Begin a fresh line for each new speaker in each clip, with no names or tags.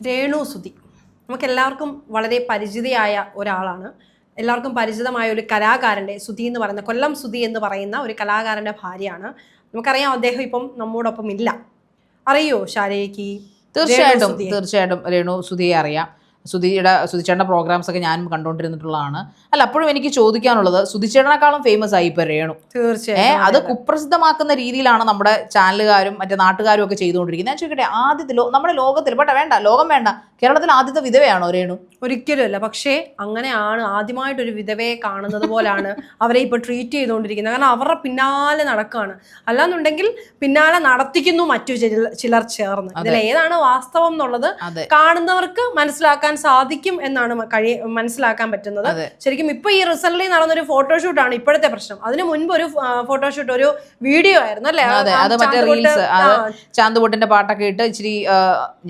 രേണു സുധി നമുക്കെല്ലാവർക്കും വളരെ പരിചിതയായ ഒരാളാണ്. എല്ലാവർക്കും പരിചിതമായ ഒരു കലാകാരൻ്റെ, സുധി എന്ന് പറയുന്ന, കൊല്ലം സുധി എന്ന് പറയുന്ന ഒരു കലാകാരൻ്റെ ഭാര്യയാണ്. നമുക്കറിയാം അദ്ദേഹം ഇപ്പം നമ്മോടൊപ്പം ഇല്ല. അറിയോ ശാരയ്ക്ക്?
തീർച്ചയായിട്ടും രേണു സുധിയെ അറിയാം. സുധിച്ചേട്ടൻ്റെ പ്രോഗ്രാംസ് ഒക്കെ ഞാനും കണ്ടുകൊണ്ടിരുന്നിട്ടുള്ളതാണ്. അല്ല, അപ്പോഴും എനിക്ക് ചോദിക്കാനുള്ളത്, സുധിച്ചേട്ടനേക്കാളും ഫേമസ് ആയി ഇപ്പൊ രേണു.
തീർച്ചയായും
അത് കുപ്രസിദ്ധമാക്കുന്ന രീതിയിലാണ് നമ്മുടെ ചാനലുകാരും മറ്റേ നാട്ടുകാരും ഒക്കെ ചെയ്തുകൊണ്ടിരിക്കുന്നത്. ഞാൻ ചോദിക്കട്ടെ, ആദ്യത്തെ നമ്മുടെ ലോകത്തിൽ ലോകം വേണ്ട, കേരളത്തിൽ ആദ്യത്തെ വിധവയാണോ രേണു?
ഒരിക്കലുമല്ല. പക്ഷേ അങ്ങനെയാണ് ആദ്യമായിട്ടൊരു വിധവയെ കാണുന്നത് പോലാണ് അവരെ ഇപ്പൊ ട്രീറ്റ് ചെയ്തുകൊണ്ടിരിക്കുന്നത്. കാരണം അവരുടെ പിന്നാലെ നടക്കുകയാണ്. അല്ലാന്നുണ്ടെങ്കിൽ പിന്നാലെ നടത്തിക്കുന്നു മറ്റു ചിലർ ചേർന്ന്. ഇതിൽ ഏതാണ് വാസ്തവം എന്നുള്ളത് കാണുന്നവർക്ക് മനസ്സിലാക്കാൻ സാധിക്കും എന്നാണ് മനസ്സിലാക്കാൻ പറ്റുന്നത്. ശരിക്കും ഇപ്പൊ ഈ റിസൾട്ടിൽ നടന്നൊരു ഫോട്ടോഷൂട്ടാണ് ഇപ്പോഴത്തെ പ്രശ്നം. അതിന് മുൻപ് ഒരു ഫോട്ടോഷൂട്ട്, ഒരു വീഡിയോ ആയിരുന്നു അല്ലേ?
ചാന്തുപൊട്ടിന്റെ പാട്ടൊക്കെ ഇട്ട് ഇച്ചിരി,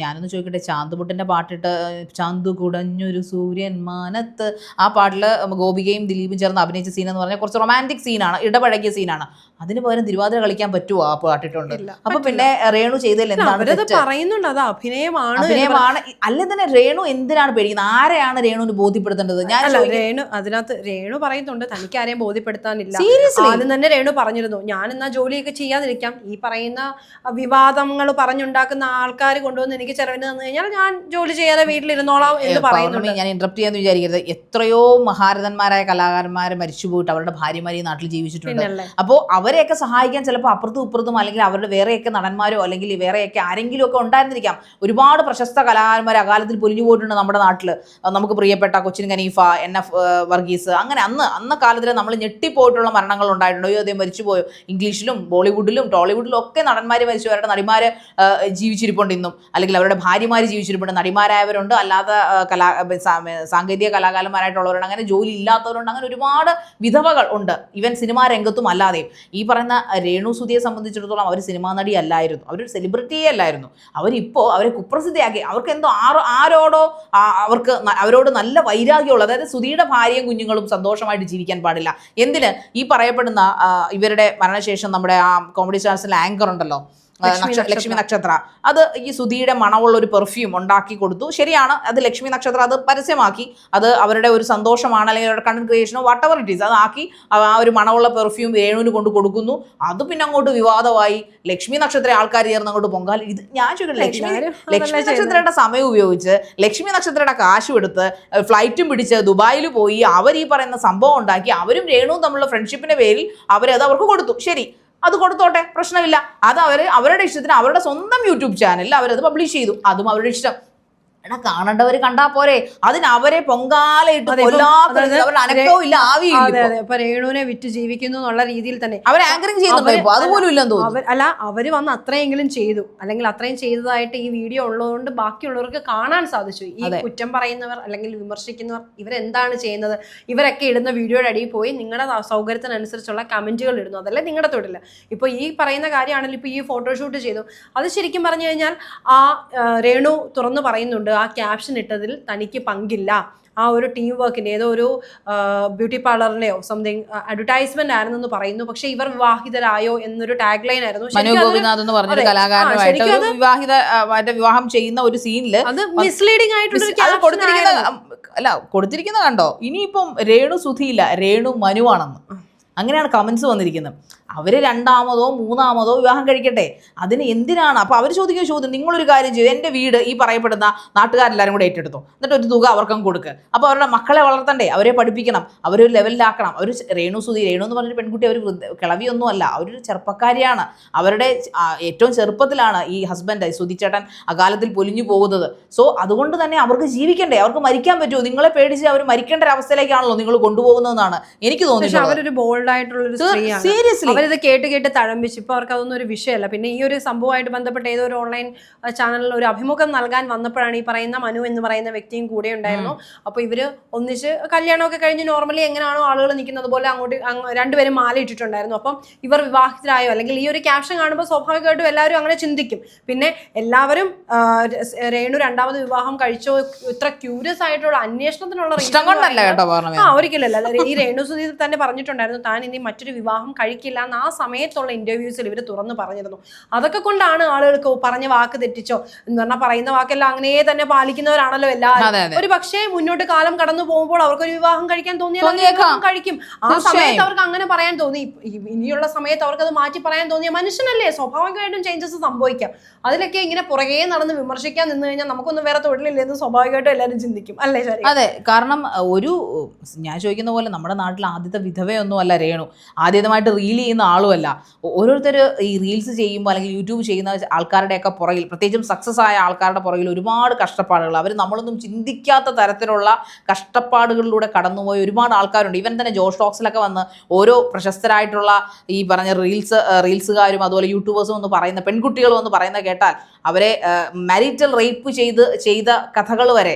ഞാനൊന്ന് ചോദിക്കട്ടെ, ചാന്തുപൊട്ടിന്റെ പാട്ടിട്ട് ചാന്തു കുടഞ്ഞൊരു സൂര്യൻ മാനത്ത്, ആ പാട്ടില് ഗോപികയും ദിലീപും ചേർന്ന് അഭിനയിച്ച സീൻ എന്ന് പറഞ്ഞാൽ കുറച്ച് റൊമാൻറ്റിക് സീനാണ്, ഇടപഴകിയ സീനാണ്. അതിന് പകരം തിരുവാതിര കളിക്കാൻ പറ്റുമോ ആ പാട്ടിട്ടുണ്ട്? അപ്പൊ പിന്നെ രേണു ചെയ്തതിൽ എന്താണ്
പറയുന്നുണ്ട്? അത് അഭിനയമാണ്.
അല്ലെ തന്നെ രേണു എന്തിനാണ് പേടിക്കുന്നത്? ആരെയാണ് രേണുവിന് ബോധ്യപ്പെടുത്തേണ്ടത്? ഞാൻ
അതിനകത്ത് രേണു പറയുന്നുണ്ട് തനിക്ക് ആരെയും ബോധ്യപ്പെടുത്താനില്ല. ആദ്യം തന്നെ രേണു പറഞ്ഞിരുന്നു, ഞാൻ എന്നാ ജോലിയൊക്കെ ചെയ്യാതിരിക്കാം, ഈ പറയുന്ന വിവാദങ്ങൾ പറഞ്ഞുണ്ടാക്കുന്ന ആൾക്കാർ കൊണ്ടുവന്ന് എനിക്ക് ചെലവിന് തന്നു കഴിഞ്ഞാൽ ഞാൻ ജോലി ചെയ്യാതെ വീട്ടിലിരുന്നോളാം എന്ന് പറയുന്നുണ്ട്.
ഞാൻ ഇന്ററപ്റ്റ് ചെയ്യാന്ന് വിചാരിക്കരുത്. എത്രയോ മഹാരഥന്മാരായ കലാകാരന്മാർ മരിച്ചുപോയിട്ട് അവരുടെ ഭാര്യമാരെ ഈ നാട്ടിൽ ജീവിച്ചിട്ടുണ്ട്. അപ്പോൾ അവരെയൊക്കെ സഹായിക്കാൻ ചിലപ്പോൾ അപ്പുറത്തും ഇപ്പുറത്തും അല്ലെങ്കിൽ അവരുടെ വേറെയൊക്കെ നടന്മാരോ അല്ലെങ്കിൽ വേറെയൊക്കെ ആരെങ്കിലും ഒക്കെ ഉണ്ടായിരുന്നിരിക്കാം. ഒരുപാട് പ്രശസ്ത കലാകാരന്മാർ അകാലത്തിൽ പൊലിഞ്ഞു പോയിട്ടുണ്ട് നമ്മുടെ നാട്ടിൽ. നമുക്ക് പ്രിയപ്പെട്ട കൊച്ചിൻ ഖനീഫ, NF വർഗീസ്, അങ്ങനെ അന്ന് കാലത്തിൽ നമ്മൾ ഞെട്ടിപ്പോയിട്ടുള്ള മരണങ്ങൾ ഉണ്ടായിട്ടുണ്ട്. അയ്യോ അദ്ദേഹം മരിച്ചുപോയോ? ഇംഗ്ലീഷിലും ബോളിവുഡിലും ടോളിവുഡിലും ഒക്കെ നടന്മാർ മരിച്ചു, അവരുടെ നടിമാര് ജീവിച്ചിരിപ്പുണ്ട് ഇന്നും, അല്ലെങ്കിൽ അവരുടെ ഭാര്യമാർ ജീവിച്ചിരിപ്പുണ്ട്. നടിമാരായവരുണ്ട്, അല്ലാതെ സാങ്കേതിക കലാകാരന്മാരായിട്ടുള്ളവരുണ്ട്, അങ്ങനെ ജോലി ഇല്ലാത്തവരുണ്ട്, അങ്ങനെ ഒരുപാട് വിധവകൾ ഉണ്ട്. ഈവൻ സിനിമാ രംഗത്തും അല്ലാതെയും. ഈ പറയുന്ന രേണു സുധിയെ സംബന്ധിച്ചിടത്തോളം അവർ സിനിമാ നടി അല്ലായിരുന്നു, അവരൊരു സെലിബ്രിറ്റിയെ അല്ലായിരുന്നു. അവരിപ്പോൾ അവരെ കുപ്രസിദ്ധയാക്കി. അവർക്ക് എന്തോ ആരോടോ അവരോട് നല്ല വൈരാഗ്യമുള്ള, അതായത് സുധിയുടെ ഭാര്യയും കുഞ്ഞുങ്ങളും സന്തോഷമായിട്ട് ജീവിക്കാൻ പാടില്ല. എന്തിന് ഈ പറയപ്പെടുന്ന ഇവരുടെ മരണശേഷം നമ്മുടെ ആ കോമഡി സ്റ്റാർസിലെ ആങ്കർ ഉണ്ടല്ലോ, ലക്ഷ്മി നക്ഷത്ര, അത് ഈ സുധിയുടെ മണമുള്ള ഒരു പെർഫ്യൂം ഉണ്ടാക്കി കൊടുത്തു. ശരിയാണ്, അത് ലക്ഷ്മി നക്ഷത്ര അത് പരസ്യമാക്കി. അത് അവരുടെ ഒരു സന്തോഷമാണ്, അല്ലെങ്കിൽ അവരുടെ കണ്ടന്റ് ക്രിയേഷനോ വാട്ടെവർ ഇറ്റ് ഈസ്, അതാക്കി ആ ഒരു മണമുള്ള പെർഫ്യൂം രേണുവിന് കൊണ്ട് കൊടുക്കുന്നു. അത് പിന്നെ അങ്ങോട്ട് വിവാദമായി. ലക്ഷ്മി നക്ഷത്ര ആൾക്കാർ ചേർന്ന് അങ്ങോട്ട് പൊങ്കാല. ഇത് ഞാൻ ചോദിക്കട്ടെ, ലക്ഷ്മി നക്ഷത്രയുടെ സമയം ഉപയോഗിച്ച് ലക്ഷ്മി നക്ഷത്രയുടെ കാശും എടുത്ത് ഫ്ലൈറ്റും പിടിച്ച് ദുബായിൽ പോയി അവർ ഈ പറയുന്ന സംഭവം ഉണ്ടാക്കി. അവരും രേണുവും തമ്മിലുള്ള ഫ്രണ്ട്ഷിപ്പിന്റെ പേരിൽ അവർക്ക് കൊടുത്തു. ശരി, അത് കൊടുത്തോട്ടെ, പ്രശ്നമില്ല. അത് അവരുടെ ഇഷ്ടത്തിന് അവരുടെ സ്വന്തം യൂട്യൂബ് ചാനലിൽ അവരത് പബ്ലിഷ് ചെയ്തു. അതും അവരുടെ ഇഷ്ടം. എടാ, കാണേണ്ടവർ കണ്ടാ പോരെ? അതിന് അവരെ പൊങ്കാലയിട്ട് അവരുടെ അനക്കവും ഇല്ല, ആവിയില്ല.
ഇപ്പൊ രേണുവിനെ വിറ്റ് ജീവിക്കുന്നു എന്നുള്ള രീതിയിൽ തന്നെ
അവർ ആങ്കറിങ് ചെയ്യുന്നുണ്ടോ? അതുപോലും ഇല്ലെന്ന് തോന്നുന്നു.
അല്ല, അവര് വന്ന് അത്രയെങ്കിലും ചെയ്തു, അല്ലെങ്കിൽ അത്രയും ചെയ്തതായിട്ട് ഈ വീഡിയോ ഉള്ളതുകൊണ്ട് ബാക്കിയുള്ളവർക്ക് കാണാൻ സാധിച്ചു. ഈ കുറ്റം പറയുന്നവർ അല്ലെങ്കിൽ വിമർശിക്കുന്നവർ ഇവരെന്താണ് ചെയ്യുന്നത്? ഇവരൊക്കെ ഇടുന്ന വീഡിയോയുടെ അടിയിൽ പോയി നിങ്ങളുടെ സൗകര്യത്തിനനുസരിച്ചുള്ള കമന്റുകൾ ഇടുന്നു. അതല്ലേ നിങ്ങളുടെ തൊഴിൽ. ഇപ്പൊ ഈ പറയുന്ന കാര്യമാണെങ്കിൽ ഇപ്പൊ ഈ ഫോട്ടോഷൂട്ട് ചെയ്തു, അത് ശരിക്കും പറഞ്ഞു കഴിഞ്ഞാൽ ആ രേണു തുറന്നു പറയുന്നുണ്ട്, ആ ക്യാപ്ഷൻ ഇട്ടതിൽ തനിക്ക് പങ്കില്ല. ആ ഒരു ടീം വർക്കിന്റെ ഏതോ ഒരു ബ്യൂട്ടി പാർലറിന്റെയോ സംതിങ് അഡ്വർടൈസ്മെന്റ് ആയിരുന്നെന്ന് പറയുന്നു. പക്ഷെ ഇവർ വിവാഹിതരായോ എന്നൊരു ടാഗ് ലൈൻ ആയിരുന്നു.
വിവാഹം ചെയ്യുന്ന ഒരു സീനില്
അത് മിസ്ലീഡിംഗ് ആയിട്ടുള്ള
കൊടുത്തിരിക്കുന്ന കണ്ടോ. ഇനിയിപ്പം രേണു സുധിയില്ല, രേണു മനുവാണെന്ന്, അങ്ങനെയാണ് കമന്റ്സ് വന്നിരിക്കുന്നത്. അവർ രണ്ടാമതോ മൂന്നാമതോ വിവാഹം കഴിക്കട്ടെ, അതിന് എന്തിനാണ്? അപ്പോൾ അവർ ചോദിക്കുന്ന ചോദ്യം, നിങ്ങളൊരു കാര്യം ചെയ്യും, എൻ്റെ വീട് ഈ പറയപ്പെടുന്ന നാട്ടുകാരെല്ലാവരും കൂടെ ഏറ്റെടുത്തു, എന്നിട്ട് ഒരു തുക അവർക്കും കൊടുക്കുക. അപ്പോൾ അവരുടെ മക്കളെ വളർത്തണ്ടേ, അവരെ പഠിപ്പിക്കണം, അവരൊരു ലെവലിലാക്കണം. അവർ രേണു എന്ന് പറഞ്ഞൊരു പെൺകുട്ടി, അവർ കിളവിയൊന്നും അല്ല, അവരൊരു ചെറുപ്പക്കാരിയാണ്. അവരുടെ ഏറ്റവും ചെറുപ്പത്തിലാണ് ഈ ഹസ്ബൻഡ് സുധിച്ചേട്ടൻ അകാലത്തിൽ പൊലിഞ്ഞു പോകുന്നത്. സോ അതുകൊണ്ട് തന്നെ അവർക്ക് ജീവിക്കണ്ടേ, അവർക്ക് മരിക്കാൻ പറ്റുമോ? നിങ്ങളെ പേടിച്ച് അവർ മരിക്കേണ്ട ഒരു അവസ്ഥയിലേക്കാണല്ലോ നിങ്ങൾ കൊണ്ടുപോകുന്നതെന്നാണ് എനിക്ക് തോന്നുന്നത്.
അവരൊരു ബോൾഡ് ആയിട്ടുള്ള സീരിയസ്ലി അവരിത് കേട്ട് തഴമ്പിച്ചു. ഇപ്പൊ അവർക്ക് അതൊന്നും ഒരു വിഷയമല്ല. പിന്നെ ഈ ഒരു സംഭവമായിട്ട് ബന്ധപ്പെട്ട് ഏതോ ഒരു ഓൺലൈൻ ചാനലിൽ ഒരു അഭിമുഖം നൽകാൻ വന്നപ്പോഴാണ് ഈ പറയുന്ന മനു എന്ന് പറയുന്ന വ്യക്തിയും കൂടെ ഉണ്ടായിരുന്നു. അപ്പൊ ഇവര് ഒന്നിച്ച് കല്യാണമൊക്കെ കഴിഞ്ഞ് നോർമലി എങ്ങനെയാണോ ആളുകൾ നിൽക്കുന്നത് പോലെ അങ്ങോട്ട് രണ്ടുപേരും മാല ഇട്ടിട്ടുണ്ടായിരുന്നു. അപ്പം ഇവർ വിവാഹിതരായോ, അല്ലെങ്കിൽ ഈ ഒരു ക്യാപ്ഷൻ കാണുമ്പോൾ സ്വാഭാവികമായിട്ടും എല്ലാവരും അങ്ങനെ ചിന്തിക്കും. പിന്നെ എല്ലാവരും രേണു രണ്ടാമത് വിവാഹം കഴിച്ചോ ഇത്ര ക്യൂരിയസ് ആയിട്ടുള്ള അന്വേഷണത്തിനുള്ള
ഒരിക്കലല്ല.
ഈ രേണു സുധി തന്നെ പറഞ്ഞിട്ടുണ്ടായിരുന്നു താൻ ഇനി മറ്റൊരു വിവാഹം കഴിക്കില്ല ആ സമയത്തുള്ള ഇന്റർവ്യൂസിൽ ഇവർ തുറന്ന് പറഞ്ഞിരുന്നു. അതൊക്കെ കൊണ്ടാണ് ആളുകൾക്ക് പറഞ്ഞ വാക്ക് തെറ്റിച്ചോ എന്ന് പറഞ്ഞാൽ പറയുന്ന വാക്കെല്ലാം അങ്ങനെ തന്നെ പാലിക്കുന്നവരാണല്ലോ എല്ലാവരും. ഒരു പക്ഷേ മുന്നോട്ട് കാലം കടന്നു പോകുമ്പോൾ അവർക്കൊരു വിവാഹം കഴിക്കാൻ തോന്നിയാൽ കഴിക്കും. ആ സമയത്ത് അവർക്ക് അങ്ങനെ പറയാൻ തോന്നി, ഇനിയുള്ള സമയത്ത് അവർക്ക് അത് മാറ്റി പറയാൻ തോന്നിയ മനുഷ്യനല്ലേ, സ്വാഭാവികമായിട്ടും ചേഞ്ചസ് സംഭവിക്കാം. അതിലൊക്കെ ഇങ്ങനെ പുറകെ നടന്ന് വിമർശിക്കാൻ നിന്ന് കഴിഞ്ഞാൽ നമുക്കൊന്നും വേറെ തൊഴിലില്ലെന്ന് സ്വാഭാവികമായിട്ടും എല്ലാവരും ചിന്തിക്കും അല്ലേ?
അതെ, കാരണം ഞാൻ ചോദിക്കുന്ന പോലെ നമ്മുടെ നാട്ടിൽ ആദ്യത്തെ വിധവയൊന്നും അല്ല രേണു, ആദ്യമായിട്ട് റീൽ ചെയ്യുന്ന ആളുമല്ല. ഓരോരുത്തർ ഈ റീൽസ് ചെയ്യുമ്പോൾ അല്ലെങ്കിൽ യൂട്യൂബ് ചെയ്യുന്ന ആൾക്കാരുടെയൊക്കെ പുറകിൽ, പ്രത്യേകിച്ചും സക്സസ് ആയ ആൾക്കാരുടെ പുറകിൽ ഒരുപാട് കഷ്ടപ്പാടുകൾ, അവർ നമ്മളൊന്നും ചിന്തിക്കാത്ത തരത്തിലുള്ള കഷ്ടപ്പാടുകളിലൂടെ കടന്നുപോയ ഒരുപാട് ആൾക്കാരുണ്ട്. ഇവൻ തന്നെ ജോഷ് ടോക്സിലൊക്കെ വന്ന് ഓരോ പ്രശസ്തരായിട്ടുള്ള ഈ പറഞ്ഞ റീൽസുകാരും അതുപോലെ യൂട്യൂബേഴ്സും എന്ന് പറയുന്ന പെൺകുട്ടികളും എന്ന് പറയുന്ന കേട്ടാൽ അവരെ മാരിറ്റൽ റേപ്പ് ചെയ്ത കഥകൾ വരെ,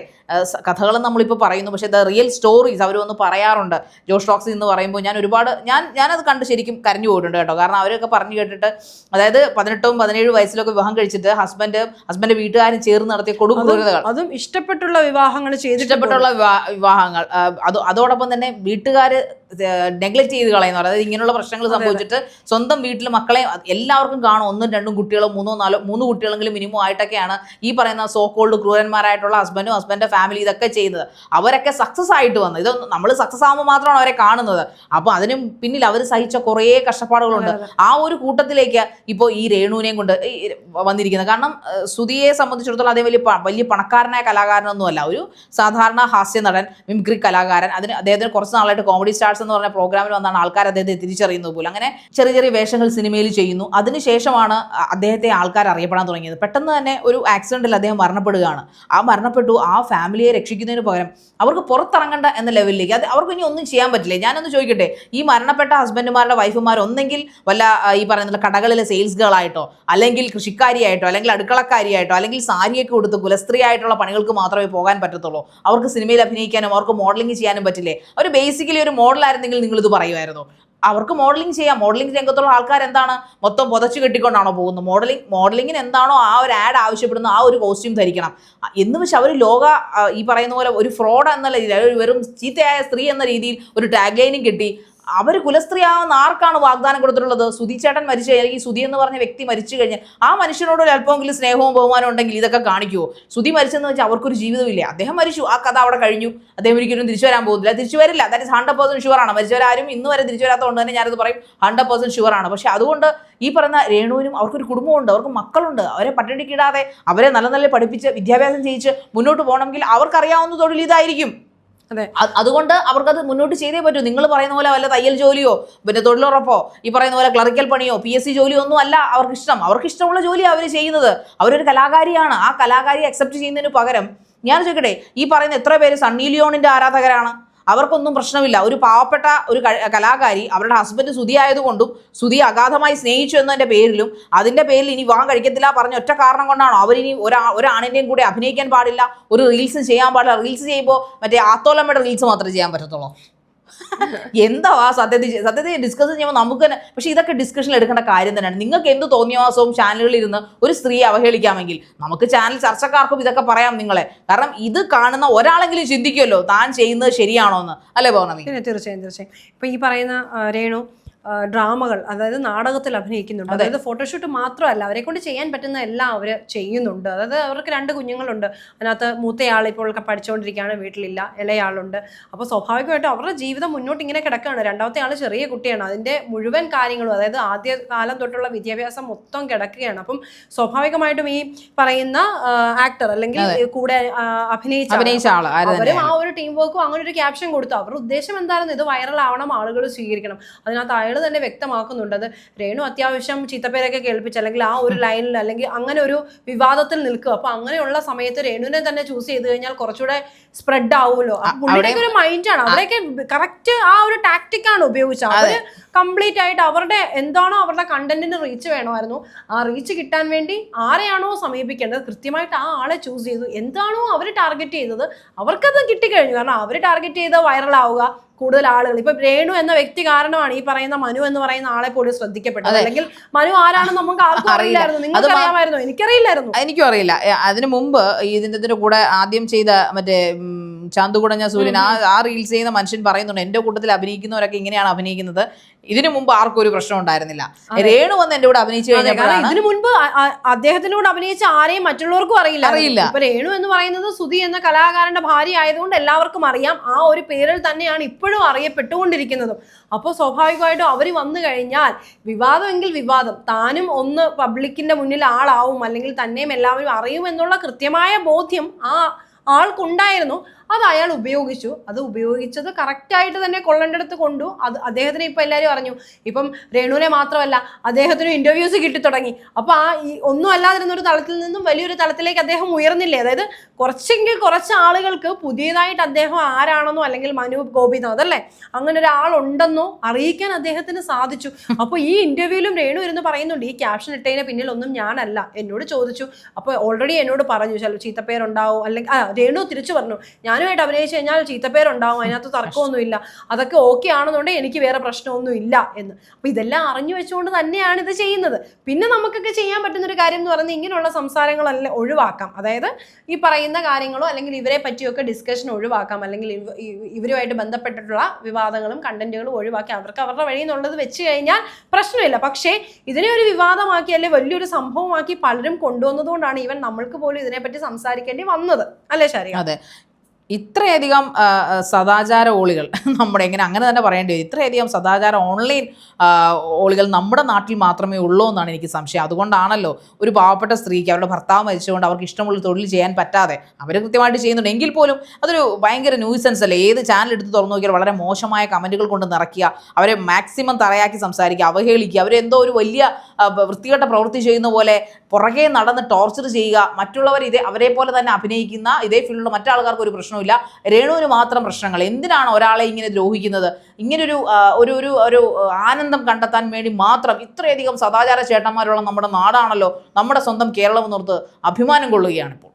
കഥകളും നമ്മളിപ്പോൾ പറയുന്നു, പക്ഷേ ദ റിയൽ സ്റ്റോറീസ് അവർ വന്ന് പറയാറുണ്ട്. ജോഷ് ടോക്സ് എന്ന് പറയുമ്പോൾ ഞാനത് കണ്ട് ശരിക്കും കരഞ്ഞു പോയിട്ടുണ്ട് കേട്ടോ. കാരണം അവരൊക്കെ പറഞ്ഞു കേട്ടിട്ട്, അതായത് 18 17 വയസ്സിലൊക്കെ വിവാഹം കഴിച്ചിട്ട് ഹസ്ബൻഡ് വീട്ടുകാരും ചേർന്ന് നടത്തിയ കൊടുക്കൂരതകൾ,
അതും ഇഷ്ടപ്പെട്ടുള്ള വിവാഹങ്ങൾ
വിവാഹങ്ങൾ അതോടൊപ്പം തന്നെ വീട്ടുകാർ നെഗ്ലക്ട് ചെയ്ത് കളയുന്ന, അതായത് ഇങ്ങനെയുള്ള പ്രശ്നങ്ങൾ സംഭവിച്ചിട്ട് സ്വന്തം വീട്ടിൽ മക്കളെ എല്ലാവർക്കും കാണും 1 2 കുട്ടികളോ 3 4 3 കുട്ടികളെങ്കിലും മിനിമം ആയിട്ടൊക്കെയാണ് ഈ പറയുന്ന സോ കോൾഡ് ക്രൂരന്മാരായിട്ടുള്ള ഹസ്ബൻഡിന്റെ ഫാമിലി ഇതൊക്കെ ചെയ്യുന്നത്. അവരൊക്കെ സക്സസ് ആയിട്ട് വന്നു, ഇതൊന്നും നമ്മൾ സക്സസ് ആകുമ്പോൾ മാത്രമാണ് അവരെ കാണുന്നത്. അപ്പോൾ അതിന് പിന്നിൽ അവർ സഹിച്ച കുറേ കഷ്ടപ്പാടുകളുണ്ട്. ആ ഒരു കൂട്ടത്തിലേക്ക് ഇപ്പോൾ ഈ രേണുവിനെയും കൊണ്ട് വന്നിരിക്കുന്നത്. കാരണം സുധിയെ സംബന്ധിച്ചിടത്തോളം അതേ വലിയ പണക്കാരനായ കലാകാരനൊന്നുമല്ല, ഒരു സാധാരണ ഹാസ്യ നടൻ, മിമിക്രി കലാകാരൻ. അദ്ദേഹത്തിന് കുറച്ച് നാളായിട്ട് കോമഡി സ്റ്റാർസ് എന്ന് പറഞ്ഞ പ്രോഗ്രാമിൽ വന്നാണ് ആൾക്കാർ അദ്ദേഹത്തെ തിരിച്ചറിയുന്നത് പോലും. അങ്ങനെ ചെറിയ ചെറിയ വേഷങ്ങൾ സിനിമയിൽ ചെയ്യുന്നു. അതിനുശേഷമാണ് അദ്ദേഹത്തെ ആൾക്കാർ അറിയപ്പെടാൻ തുടങ്ങിയത്. പെട്ടെന്ന് തന്നെ ഒരു ആക്സിഡന്റിൽ അദ്ദേഹം മരണപ്പെടുകയാണ്. ആ ഫാമിലിയെ രക്ഷിക്കുന്നതിന് പകരം അവർക്ക് പുറത്തിറങ്ങണ്ട എന്ന ലെവലിലേക്ക്, അവർക്ക് ഇനി ഒന്നും ചെയ്യാൻ പറ്റില്ല. ഞാനൊന്ന് ചോദിക്കട്ടെ, ഈ മരണപ്പെട്ട ഹസ്ബൻഡുമാരുടെ വൈഫുമാർ ഒന്നെങ്കിൽ വല്ല ഈ പറയുന്ന കടകളിലെ സെയിൽസ് ഗേളായിട്ടോ, അല്ലെങ്കിൽ കൃഷിക്കാരിയായിട്ടോ, അല്ലെങ്കിൽ അടുക്കളക്കാരിയായിട്ടോ, അല്ലെങ്കിൽ സാരിയൊക്കെ കൊടുത്ത് കുലസ്ത്രീ ആയിട്ടുള്ള പണികൾക്ക് മാത്രമേ പോകാൻ പറ്റത്തുള്ളൂ. അവർക്ക് സിനിമയിൽ അഭിനയിക്കാനും അവർക്ക് മോഡലിംഗ് ചെയ്യാനും പറ്റില്ലേ? അവർ ബേസിക്കലി ഒരു മോഡലായിരുന്നെങ്കിൽ നിങ്ങളിത് പറയുമായിരുന്നു. അവർക്ക് മോഡലിംഗ് ചെയ്യാം. മോഡലിംഗ് രംഗത്തുള്ള ആൾക്കാർ എന്താണ്, മൊത്തം പുതച്ചു കെട്ടിക്കൊണ്ടാണോ പോകുന്നത്? മോഡലിംഗിന് എന്താണോ ആ ഒരു ആഡ് ആവശ്യപ്പെടുന്ന ആ ഒരു കോസ്റ്റ്യൂം ധരിക്കണം എന്ന് വെച്ചാൽ അവർ ഈ പറയുന്ന പോലെ ഒരു ഫ്രോഡ് എന്ന രീതിയിൽ, വെറും ചീത്തയായ സ്ത്രീ എന്ന രീതിയിൽ ഒരു ടാഗ് ലൈനും കെട്ടി അവർ കുലസ്ത്രീയാവുന്ന ആർക്കാണ് വാഗ്ദാനം കൊടുത്തിട്ടുള്ളത്? സുധി ചേട്ടൻ മരിച്ചു കഴിഞ്ഞാൽ, ഈ സുധി എന്ന് പറഞ്ഞ വ്യക്തി മരിച്ചു കഴിഞ്ഞാൽ ആ മനുഷ്യനോട് ഒരു അല്പമെങ്കിലും സ്നേഹവും ബഹുമാനം ഉണ്ടെങ്കിൽ ഇതൊക്കെ കാണിക്കുമോ? സുധി മരിച്ചെന്ന് വെച്ചാൽ അവർക്കൊരു ജീവിതമില്ലേ? അദ്ദേഹം മരിച്ചു, ആ കഥ അവിടെ കഴിഞ്ഞു. അദ്ദേഹം ഒരിക്കലും തിരിച്ചു വരാൻ പോകുന്നില്ല, തിരിച്ചു വരില്ല. That is 100% ഷുവറാണ്. മരിച്ചവരാരും ഇന്ന് വരെ തിരിച്ചു വരാത്തതുകൊണ്ട് തന്നെ ഞാനത് പറയും 100% ഷുവറാണ്. പക്ഷെ അതുകൊണ്ട് ഈ പറയുന്ന രേണുവിനും അവർക്കൊരു കുടുംബമുണ്ട്, അവർക്ക് മക്കളുണ്ട്. അവരെ പട്ടിണിക്കിടാതെ അവരെ നല്ല പഠിപ്പിച്ച് വിദ്യാഭ്യാസം ചെയ്യിച്ച് മുന്നോട്ട് പോകണമെങ്കിൽ അവർക്കറിയാവുന്ന തൊഴിൽ ഇതായിരിക്കും. അതുകൊണ്ട് അവർക്കത് മുന്നോട്ട് ചെയ്തേ പറ്റൂ. നിങ്ങൾ പറയുന്ന പോലെ വല്ല തയ്യൽ ജോലിയോ പിന്നെ തൊഴിലുറപ്പോ ഈ പറയുന്ന പോലെ ക്ലറിക്കൽ പണിയോ PSC ജോലിയോ ഒന്നും അല്ല അവർക്കിഷ്ടമുള്ള ജോലിയാണ് അവർ ചെയ്യുന്നത്. അവരൊരു കലാകാരിയാണ്. ആ കലാകാരിയെ അക്സെപ്റ്റ് ചെയ്യുന്നതിന് പകരം ഞാൻ ചോദിക്കട്ടെ, ഈ പറയുന്ന എത്ര പേര് സണ്ണി ലിയോണിന്റെ ആരാധകരാണ്? അവർക്കൊന്നും പ്രശ്നമില്ല. ഒരു പാവപ്പെട്ട ഒരു കലാകാരി അവരുടെ ഹസ്ബൻഡ് സുധി ആയതുകൊണ്ടും സുധി അഗാധമായി സ്നേഹിച്ചു എന്നതിൻ്റെ പേരിലും അതിൻ്റെ പേരിൽ ഇനി വിവാഹം കഴിക്കത്തില്ല പറഞ്ഞ ഒറ്റ കാരണം കൊണ്ടാണോ അവരിനി ഒരാണിൻ്റെയും കൂടെ അഭിനയിക്കാൻ പാടില്ല, ഒരു റീൽസും ചെയ്യാൻ പാടില്ല? റീൽസ് ചെയ്യുമ്പോൾ മറ്റേ ആത്തോലമ്മയുടെ റീൽസ് മാത്രമേ ചെയ്യാൻ പറ്റത്തുള്ളൂ. എന്താ സത്യത്തിൽ ഡിസ്കസ് ചെയ്യുമ്പോൾ നമുക്ക് തന്നെ, പക്ഷെ ഇതൊക്കെ ഡിസ്കഷനിൽ എടുക്കേണ്ട കാര്യം തന്നെയാണ്. നിങ്ങൾക്ക് എന്ത് തോന്നിയവാസവും ചാനലുകളിൽ ഇരുന്ന് ഒരു സ്ത്രീയെ അവഹേളിക്കാമെങ്കിൽ നമുക്ക് ചാനൽ ചർച്ചക്കാർക്കും ഇതൊക്കെ പറയാം നിങ്ങളെ. കാരണം ഇത് കാണുന്ന ഒരാളെങ്കിലും ചിന്തിക്കുമല്ലോ താൻ ചെയ്യുന്നത് ശരിയാണോ എന്ന്, അല്ലേ പൗർണമി?
തീർച്ചയായും. ഇപ്പൊ ഈ പറയുന്ന രേണു ഡ്രാമകൾ, അതായത് നാടകത്തിൽ അഭിനയിക്കുന്നുണ്ട്. അതായത് ഫോട്ടോഷൂട്ട് മാത്രമല്ല, അവരെ കൊണ്ട് ചെയ്യാൻ പറ്റുന്ന എല്ലാം അവർ ചെയ്യുന്നുണ്ട്. അതായത് അവർക്ക് 2 കുഞ്ഞുങ്ങളുണ്ട്. അതിനകത്ത് മൂത്തയാൾ ഇപ്പോൾ പഠിച്ചുകൊണ്ടിരിക്കുകയാണ്, വീട്ടിലില്ല. ഇളയാളുണ്ട്. അപ്പോൾ സ്വാഭാവികമായിട്ടും അവരുടെ ജീവിതം മുന്നോട്ട് ഇങ്ങനെ കിടക്കുകയാണ്. രണ്ടാമത്തെ ആൾ ചെറിയ കുട്ടിയാണ്. അതിൻ്റെ മുഴുവൻ കാര്യങ്ങളും, അതായത് ആദ്യ കാലം തൊട്ടുള്ള വിദ്യാഭ്യാസം മൊത്തം കിടക്കുകയാണ്. അപ്പം സ്വാഭാവികമായിട്ടും ഈ പറയുന്ന ആക്ടർ അല്ലെങ്കിൽ കൂടെ അഭിനയിച്ച അവരും ആ ഒരു ടീം വർക്കും അങ്ങനെ ഒരു ക്യാപ്ഷൻ കൊടുത്തു. അവരുടെ ഉദ്ദേശം എന്താണെന്ന്, ഇത് വൈറലാവണം, ആളുകൾ സ്വീകരിക്കണം. അതിനകത്ത് തന്നെ വ്യക്തമാക്കുന്നുണ്ട്. അത് രേണു അത്യാവശ്യം ചീത്തപ്പേരൊക്കെ കേൾപ്പിച്ച് അല്ലെങ്കിൽ ആ ഒരു ലൈനിൽ അല്ലെങ്കിൽ അങ്ങനെ ഒരു വിവാദത്തിൽ നിൽക്കുക. അപ്പൊ അങ്ങനെയുള്ള സമയത്ത് രേണുവിനെ തന്നെ ചൂസ് ചെയ്ത് കഴിഞ്ഞാൽ കുറച്ചുകൂടെ സ്പ്രെഡ് ആവുമല്ലോ. പുള്ളിയൊക്കെ ഒരു മൈൻഡാണ്, അവരൊക്കെ കറക്റ്റ് ആ ഒരു ടാക്ടിക്കാണ് ഉപയോഗിച്ചത്. അവര് കംപ്ലീറ്റ് ആയിട്ട് അവരുടെ എന്താണോ അവരുടെ കണ്ടന്റിന് റീച്ച് വേണമായിരുന്നു, ആ റീച്ച് കിട്ടാൻ വേണ്ടി ആരെയാണോ സമീപിക്കേണ്ടത് കൃത്യമായിട്ട് ആ ആളെ ചൂസ് ചെയ്തു. എന്താണോ അവർ ടാർഗറ്റ് ചെയ്തത് അവർക്കത് കിട്ടിക്കഴിഞ്ഞു. കാരണം അവർ ടാർഗറ്റ് ചെയ്ത് വൈറലാവുക, കൂടുതൽ ആളുകൾ. ഇപ്പൊ രേണു എന്ന വ്യക്തി കാരണമാണ് ഈ പറയുന്ന മനു എന്ന് പറയുന്ന ആളെ പോലും ശ്രദ്ധിക്കപ്പെട്ടത്. അല്ലെങ്കിൽ മനു ആരാണെന്ന് നമുക്ക് ആർക്കും അറിയില്ലായിരുന്നു. നിങ്ങൾക്ക് അറിയാമായിരുന്നു? എനിക്കറിയില്ലായിരുന്നു.
എനിക്കും അറിയില്ല. അതിനു മുമ്പ് ഇതിന്റെ കൂടെ ആദ്യം ചെയ്ത മറ്റേ ചാന്തുകുടഞ്ഞ സൂര്യൻ ആ റീൽസ് ചെയ്യുന്ന മനുഷ്യൻ പറയുന്നുണ്ട് എന്റെ കൂട്ടത്തിൽ അഭിനയിക്കുന്നവരൊക്കെ ഇങ്ങനെയാണ് അഭിനയിക്കുന്നത്, ഇതിനു മുമ്പ് ആർക്കും ഒരു പ്രശ്നം ഉണ്ടായിരുന്നില്ല, രേണു വന്ന് എന്റെ കൂടെ അഭിനയിച്ചു കഴിഞ്ഞപ്പോഴാണ്.
ഇതിനു മുൻപ് അദ്ദേഹത്തിനോട് അഭിനയിച്ച ആരെയും മറ്റുള്ളവർക്കും അറിയില്ല. ഇപ്പൊ രേണു എന്ന് പറയുന്നത് സുധി എന്ന കലാകാരന്റെ ഭാര്യ ആയതുകൊണ്ട് എല്ലാവർക്കും അറിയാം. ആ ഒരു പേരിൽ തന്നെയാണ് ഇപ്പോഴും അറിയപ്പെട്ടുകൊണ്ടിരിക്കുന്നതും. അപ്പോൾ സ്വാഭാവികമായിട്ടും അവർ വന്നു കഴിഞ്ഞാൽ വിവാദമെങ്കിൽ വിവാദം, താനും ഒന്ന് പബ്ലിക്കിന്റെ മുന്നിൽ ആളാവും, അല്ലെങ്കിൽ തന്നെയും എല്ലാവരും അറിയും എന്നുള്ള കൃത്യമായ ബോധ്യം ആ ആൾക്കുണ്ടായിരുന്നു. അത് അയാൾ ഉപയോഗിച്ചു. അത് ഉപയോഗിച്ചത് കറക്റ്റായിട്ട് തന്നെ കൊള്ളേണ്ടടുത്ത് കൊണ്ടു. അത് അദ്ദേഹത്തിന് ഇപ്പം എല്ലാവരും അറിഞ്ഞു. ഇപ്പം രേണുവിനെ മാത്രമല്ല, അദ്ദേഹത്തിന് ഇന്റർവ്യൂസ് കിട്ടി തുടങ്ങി. അപ്പോൾ ഈ ഒന്നും അല്ലാതിരുന്നൊരു തലത്തിൽ നിന്നും വലിയൊരു തലത്തിലേക്ക് അദ്ദേഹം ഉയർന്നില്ലേ. അതായത് കുറച്ച് ആളുകൾക്ക് പുതിയതായിട്ട് അദ്ദേഹം ആരാണെന്നോ അല്ലെങ്കിൽ മനു ഗോപിനാഥ് അല്ലേ അങ്ങനെ ഒരാളുണ്ടെന്നോ അറിയിക്കാൻ അദ്ദേഹത്തിന് സാധിച്ചു. അപ്പോൾ ഈ ഇന്റർവ്യൂവിലും രേണു ഇരുന്ന് പറയുന്നുണ്ട്, ഈ ക്യാപ്ഷൻ ഇട്ടതിന് പിന്നിലൊന്നും ഞാനല്ല. എന്നോട് ചോദിച്ചു, അപ്പോൾ ഓൾറെഡി എന്നോട് പറഞ്ഞു ചില ചീത്തപ്പേരുണ്ടാവും, അല്ലെങ്കിൽ രേണു തിരിച്ചു പറഞ്ഞു, ഞാനുമായിട്ട് അഭിനയിച്ചു കഴിഞ്ഞാൽ ചീത്തപ്പേരുണ്ടാവും, അതിനകത്ത് തർക്കമൊന്നുമില്ല, അതൊക്കെ ഓക്കെ ആണെന്നുണ്ടെങ്കിൽ എനിക്ക് വേറെ പ്രശ്നമൊന്നും ഇല്ല എന്ന്. അപ്പോൾ ഇതെല്ലാം അറിഞ്ഞു വെച്ചുകൊണ്ട് തന്നെയാണ് ഇത് ചെയ്യുന്നത്. പിന്നെ നമുക്കൊക്കെ ചെയ്യാൻ പറ്റുന്ന ഒരു കാര്യം എന്ന് പറയുന്നത് ഇങ്ങനെയുള്ള സംസാരങ്ങളെല്ലാം ഒഴിവാക്കാം. അതായത് ഈ പറയുന്ന കാര്യങ്ങളോ അല്ലെങ്കിൽ ഇവരെ പറ്റിയൊക്കെ ഡിസ്കഷൻ ഒഴിവാക്കാം, അല്ലെങ്കിൽ ഇവരുമായിട്ട് ബന്ധപ്പെട്ടിട്ടുള്ള വിവാദങ്ങളും കണ്ടന്റുകളും ഒഴിവാക്കി അവർക്ക് അവരുടെ വഴി എന്നുള്ളത് വെച്ച് കഴിഞ്ഞാൽ പ്രശ്നമില്ല. പക്ഷേ ഇതിനെ ഒരു വിവാദമാക്കി അല്ലെങ്കിൽ വലിയൊരു സംഭവമാക്കി പലരും കൊണ്ടുവന്നതുകൊണ്ടാണ് ഈവൻ നമ്മൾക്ക് പോലും ഇതിനെപ്പറ്റി സംസാരിക്കേണ്ടി വന്നത്, അല്ലേ ശരി?
അതെ, ഇത്രയധികം സദാചാര ഓളികൾ നമ്മുടെ അങ്ങനെ തന്നെ പറയേണ്ടി വരും. ഇത്രയധികം സദാചാര ഓൺലൈൻ ഓളികൾ നമ്മുടെ നാട്ടിൽ മാത്രമേ ഉള്ളൂ എന്നാണ് എനിക്ക് സംശയം. അതുകൊണ്ടാണല്ലോ ഒരു പാവപ്പെട്ട സ്ത്രീക്ക് അവരുടെ ഭർത്താവ് മരിച്ചുകൊണ്ട് അവർക്ക് ഇഷ്ടമുള്ള തൊഴിൽ ചെയ്യാൻ പറ്റാതെ അവർ കൃത്യമായിട്ട് ചെയ്യുന്നുണ്ട് എങ്കിൽ പോലും അതൊരു ഭയങ്കര ന്യൂസൻസ് അല്ലേ. ഏത് ചാനൽ എടുത്ത് തുറന്നു നോക്കിയാൽ വളരെ മോശമായ കമൻറ്റുകൾ കൊണ്ട് നിറയ്ക്കുക, അവരെ മാക്സിമം തറയാക്കി സംസാരിക്കുക, അവഹേളിക്കുക, അവരെന്തോ ഒരു വലിയ വൃത്തികെട്ട പ്രവൃത്തി ചെയ്യുന്ന പോലെ പുറകെ നടന്ന് ടോർച്ചർ ചെയ്യുക, മറ്റുള്ളവർ അവരെ പോലെ തന്നെ അഭിനയിക്കുന്ന ഇതേ ഫീൽഡിലുള്ള മറ്റാൾക്കാർക്ക് ഒരു പ്രശ്നമില്ല, രേണുവിന് മാത്രം പ്രശ്നങ്ങൾ. എന്തിനാണ് ഒരാളെ ഇങ്ങനെ ദ്രോഹിക്കുന്നത്? ഇങ്ങനൊരു ഒരു ആനന്ദം കണ്ടെത്താൻ വേണ്ടി മാത്രം ഇത്രയധികം സദാചാര ചേട്ടന്മാരുള്ള നമ്മുടെ നാടാണല്ലോ, നമ്മുടെ സ്വന്തം കേരളം എന്നോർത്ത് അഭിമാനം കൊള്ളുകയാണ് ഇപ്പോൾ.